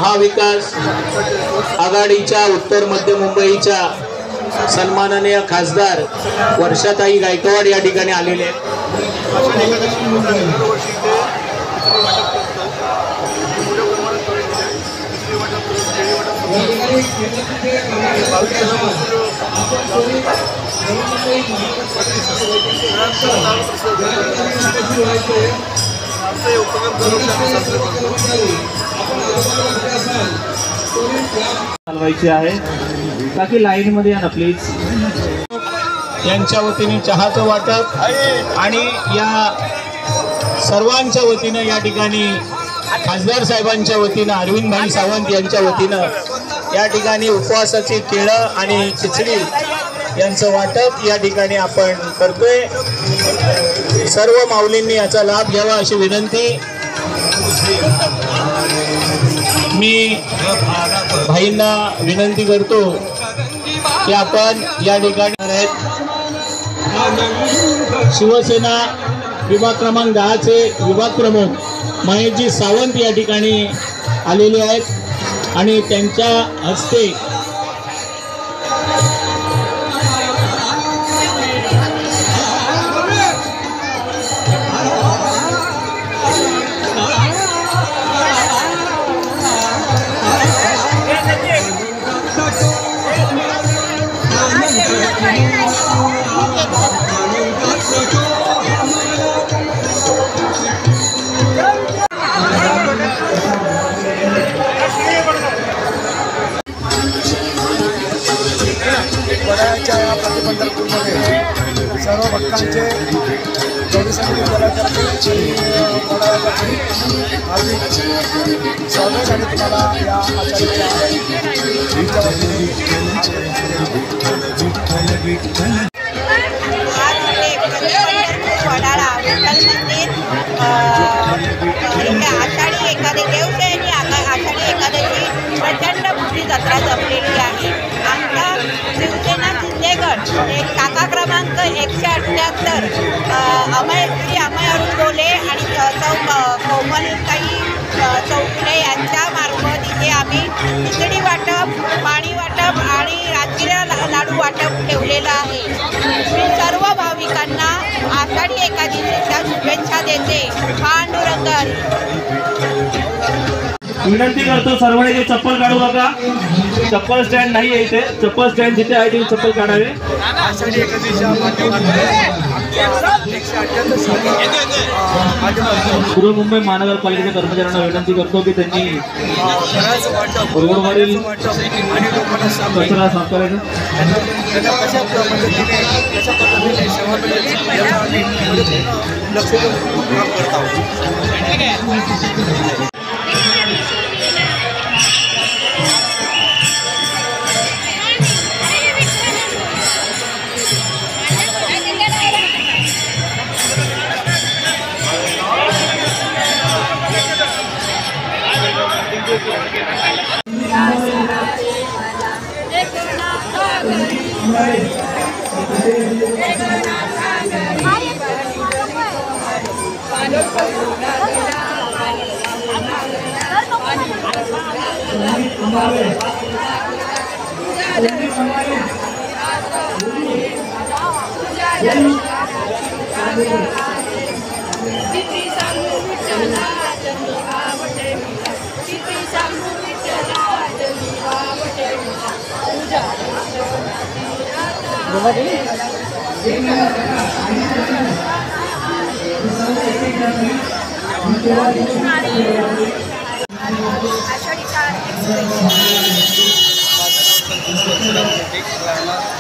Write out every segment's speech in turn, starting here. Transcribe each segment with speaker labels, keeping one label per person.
Speaker 1: महाविकास आघाडीच्या उत्तर मध्य मुंबईच्या सन्माननीय खासदार वर्षाताई गायकवाड या ठिकाणी आलेले आहेत।
Speaker 2: चालवायची आहे बाकी लाईन मध्ये या ना प्लीज।
Speaker 1: यांच्या वतीने चहाचं वाटप आणि या सर्वांच्या वतीनं या ठिकाणी खासदार साहेबांच्या वतीनं अरविंद भाई सावंत यांच्या वतीनं या ठिकाणी उपवासाची केळं आणि खिचडी यांचं वाटप या ठिकाणी आपण करतोय। सर्व माऊलींनी याचा लाभ घ्यावा अशी विनंती मी भाईंना विनंती करतो की आपण या ठिकाणी शिवसेना विभाग क्रमांक 10 चे विभाग प्रमुख महेशजी सावंत या ठिकाणी आलेले आहेत आणि त्यांच्या हस्ते
Speaker 3: वडाळ्याच्या प्रतिबंधकमध्ये सर्व भक्तांचे गौरी संगीत कलाकारांचे हार्दिक स्वागत आणि तुम्हाला या आचार्याच्या
Speaker 4: वडाळा विठ्ठल मंदिर आषाढी एकादशी देवशयनी आषाढी एकादशी प्रचंड मोठी जत्रा जमलेली आहे। आमचा शिवसेना शिंदेगड शाखा क्रमांक 178 श्री अमय अरुण बोले आणि कोमलताई चौगुले यांच्या मार्फत इथे आम्ही खिचडी वाटप, पाणी वाटप आणि रात्रीला लाडू वाटप ठेवलेलं आहे। मी सर्व भाविकांना आषाढी एकादशीच्या शुभेच्छा देते। पांडुरंग
Speaker 2: विनंती करतो सर्वांनी चप्पल काढू नका। चप्पल स्टँड नाही आहे इथे, चप्पल स्टँड जिथे आहे तिथे चप्पल काढावे।
Speaker 3: आषाढी एकादशीच्या
Speaker 2: पूर्व मुंबई महानगरपालिकेच्या कर्मचाऱ्यांना विनंती करतो की त्यांनी रोडवरील कचरा साफ करायचा। लक्ष देऊन काम करत आहोत।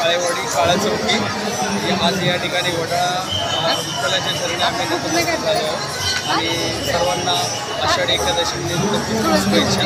Speaker 5: काळेवाडी काळा चौकी आज या ठिकाणी वडाळा विठ्ठलाच्या चरणी आम्ही नतमस्तक झालो आणि सर्वांना आषाढी एकादशी शुभेच्छा।